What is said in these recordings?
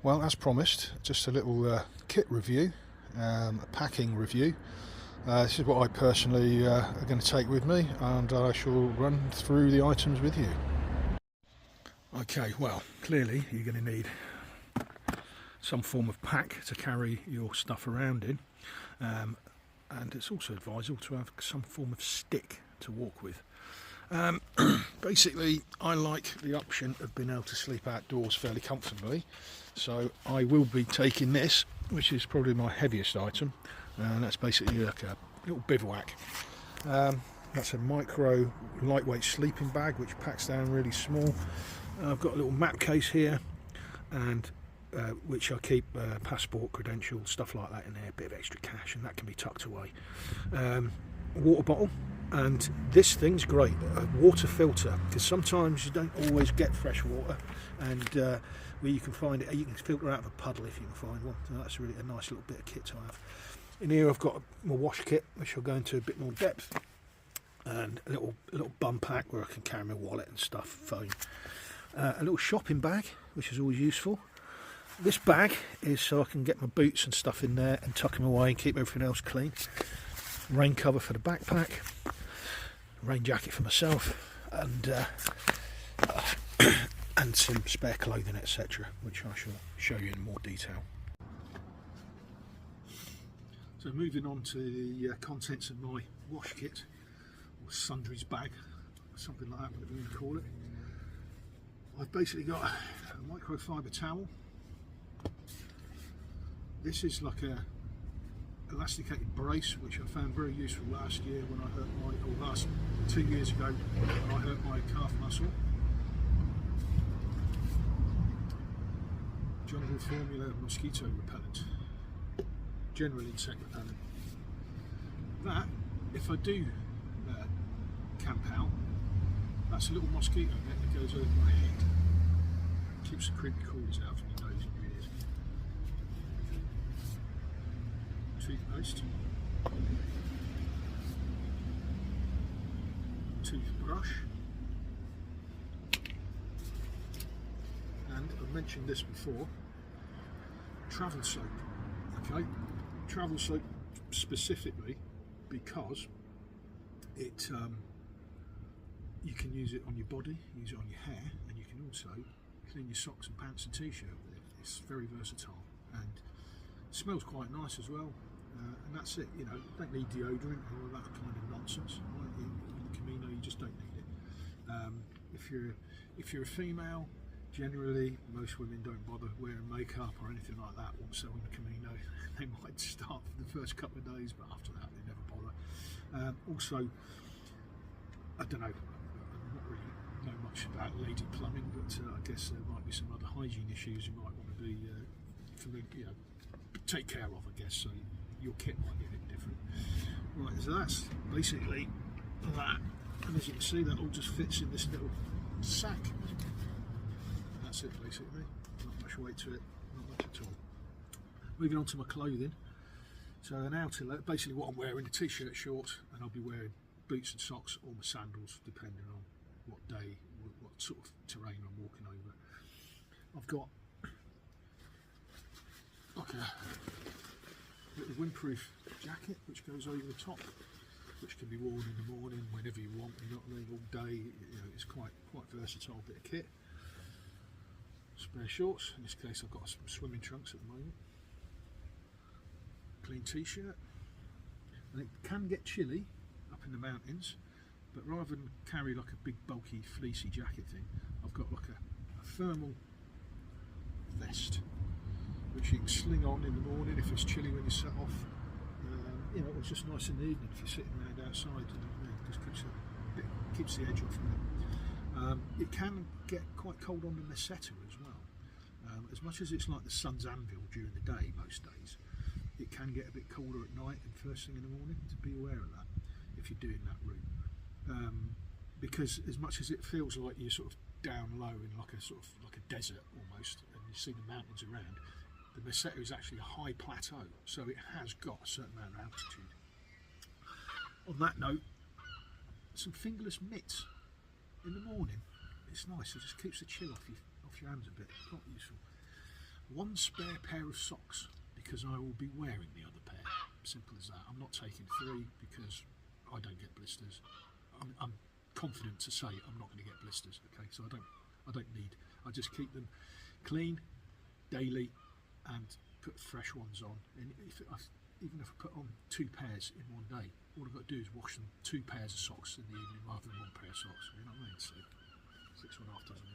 Well, as promised, just a little kit review, a packing review. This is what I personally are going to take with me, and I shall run through the items with you. Okay, well, clearly you're going to need some form of pack to carry your stuff around in, and it's also advisable to have some form of stick to walk with. Basically, I like the option of being able to sleep outdoors fairly comfortably, so I will be taking this, which is probably my heaviest item, and that's basically like a little bivouac. That's a micro lightweight sleeping bag which packs down really small. I've got a little map case here, and which I keep passport, credentials, stuff like that in there, a bit of extra cash, and that can be tucked away. Water bottle, and this thing's great, a water filter, because sometimes you don't always get fresh water, and where you can find it, you can filter out of a puddle if you can find one, so that's really a nice little bit of kit to have. In here I've got my wash kit, which I'll go into a bit more depth, and a little bum pack where I can carry my wallet and stuff, phone. A little shopping bag, which is always useful. This bag is so I can get my boots and stuff in there and tuck them away and keep everything else clean. Rain cover for the backpack, rain jacket for myself, and some spare clothing, etc., which I shall show you in more detail. So moving on to the contents of my wash kit, or sundries bag, something like that, whatever you want to call it. I've basically got a microfiber towel. This is like a elasticated brace, which I found very useful last year when I hurt my, or last 2 years ago when I hurt my calf muscle. Jungle Formula mosquito repellent, general insect repellent. That, if I do camp out, that's a little mosquito net that goes over my head, keeps the creepy crawlies out from your nose and ears. Toothpaste, toothbrush, and I've mentioned this before, travel soap. Okay, travel soap specifically because it you can use it on your body, use it on your hair, and you can also clean your socks and pants and t-shirt with it. It's very versatile and it smells quite nice as well. And that's it, you know, you don't need deodorant and all that kind of nonsense. On the Camino, you just don't need it. If you're a female, generally most women don't bother wearing makeup or anything like that once they're on the Camino. They might start for the first couple of days, but after that they never bother. Also, I don't know, I don't really know much about lady plumbing, but I guess there might be some other hygiene issues you might want to be take care of, I guess, so your kit might be a bit different. Right, so that's basically that, and as you can see, that all just fits in this little sack. That's it basically, not much weight to it, not much at all. Moving on to my clothing, so an outer, basically what I'm wearing, a t-shirt, shorts, and I'll be wearing boots and socks or my sandals depending on what day, what sort of terrain I'm walking over. I've got like a little windproof jacket which goes over the top, which can be worn in the morning whenever you want, you're not leaving all day, you know, it's quite versatile bit of kit. Spare shorts, in this case I've got some swimming trunks at the moment. Clean t-shirt, and it can get chilly up in the mountains, but rather than carry like a big bulky fleecy jacket thing, I've got like a thermal vest which you can sling on in the morning if it's chilly when you set off. You know, it's just nice in the evening if you're sitting around outside, you know, it just keeps the edge off of it. It can get quite cold on the meseta as well. As much as it's like the sun's anvil during the day most days, it can get a bit colder at night and first thing in the morning, to be aware of that if you're doing that route. Because as much as it feels like you're sort of down low in like a desert almost, and you see the mountains around, the meseta is actually a high plateau, so it has got a certain amount of altitude. On that note, some fingerless mitts in the morning. It's nice, it just keeps the chill off your hands a bit, quite useful. one spare pair of socks because I will be wearing the other pair. Simple as that. I'm not taking 3 because I don't get blisters. I'm confident to say I'm not going to get blisters. Okay, so I don't need. I just keep them clean daily and put fresh ones on. And even if I put on 2 pairs in one day, all I've got to do is wash them 2 pairs of socks in the evening rather than 1 pair of socks. You know what I mean? So 6.5 dozen.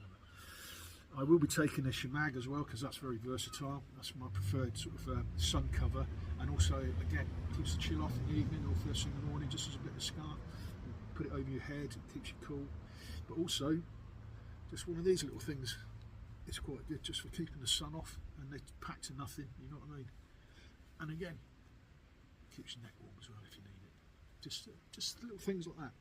I will be taking a shemag as well because that's very versatile. That's my preferred sort of sun cover, and also again keeps the chill off in the evening or first thing in the morning, just as a bit of a scarf. Put it over your head, it keeps you cool. But also, just one of these little things, it's quite good just for keeping the sun off, and they're packed to nothing. You know what I mean? And again, keeps your neck warm as well if you need it. Just little things like that.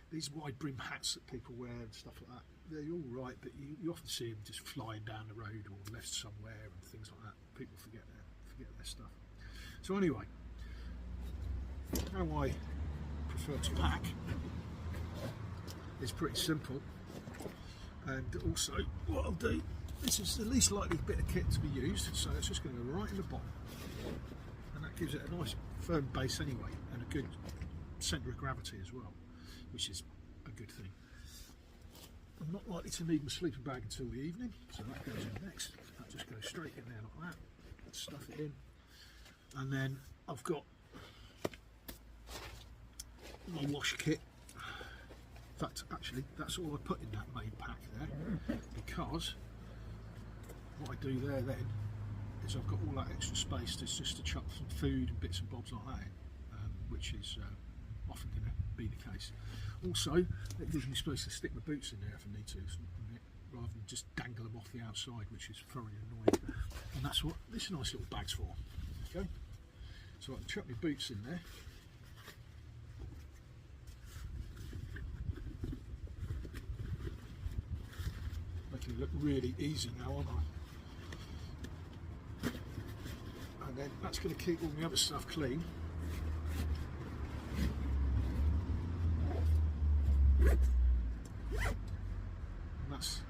These wide brim hats that people wear and stuff like that, they're all right, but you often see them just flying down the road or left somewhere and things like that. People forget their stuff. So anyway, how I prefer to pack is pretty simple, and also what I'll do, this is the least likely bit of kit to be used, so it's just going to go right in the bottom, and that gives it a nice firm base anyway, and a good centre of gravity as well, which is a good thing. I'm not likely to need my sleeping bag until the evening, so that goes in next. That just goes straight in there like that. Stuff it in, and then I've got my wash kit. In fact, actually, that's all I put in that main pack there, because what I do there then is I've got all that extra space just to chuck some food and bits and bobs like that in, which is often going to be the case. Also, it gives me space to stick my boots in there if I need to, rather than just dangle them off the outside, which is thoroughly annoying. And that's what this nice little bag's for. Okay, so I can chuck my boots in there. Making it look really easy now, aren't I? And then that's going to keep all my other stuff clean. And that's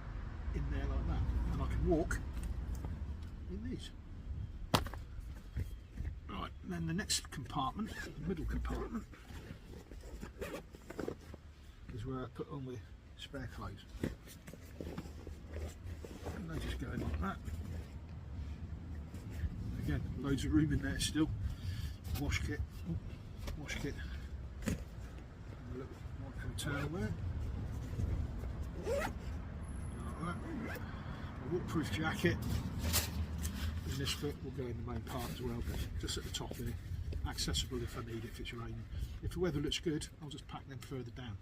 in there like that, and I can walk in these. Right, and then the next compartment, the middle compartment, is where I put all my spare clothes, and they just go in like that. Again, loads of room in there still. Wash kit, and a little towel there. Like that. A waterproof jacket, and this bit will go in the main part as well, but just at the top there, accessible if I need it, if it's raining. If the weather looks good, I'll just pack them further down.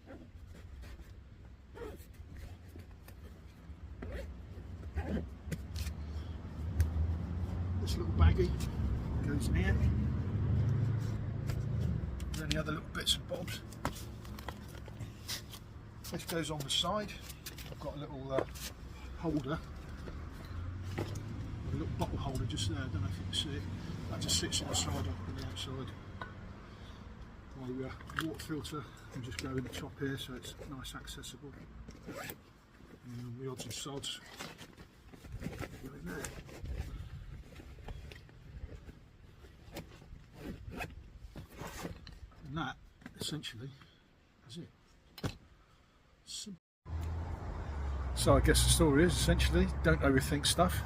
This little baggie goes in here. And any other little bits and bobs. This goes on the side. I've got a little holder, a little bottle holder just there. I don't know if you can see it. That just sits on the side, on the outside. My water filter can just go in the top here, so it's nice, accessible. And the odds and sods go in there. And that essentially is it. So I guess the story is essentially, don't overthink stuff.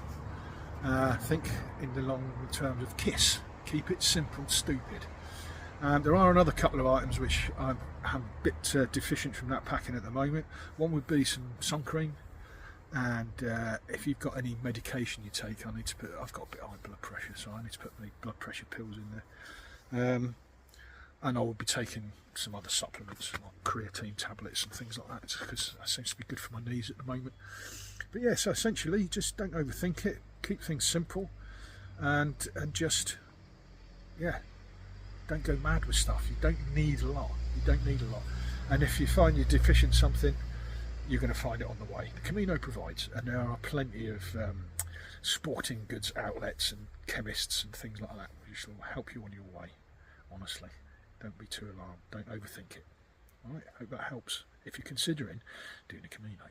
Think in the long terms of KISS. Keep it simple, stupid. There are another couple of items which I'm a bit deficient from that packing at the moment. One would be some sun cream, and if you've got any medication you take, I've got a bit of high blood pressure, so I need to put my blood pressure pills in there. And I will be taking some other supplements like creatine tablets and things like that, because that seems to be good for my knees at the moment. But yeah, so essentially just don't overthink it, keep things simple, and just, yeah, don't go mad with stuff. You don't need a lot. And if you find you're deficient something, you're going to find it on the way. The Camino provides, and there are plenty of sporting goods outlets and chemists and things like that which will help you on your way, honestly. Don't be too alarmed, don't overthink it. Alright, hope that helps if you're considering doing a Camino.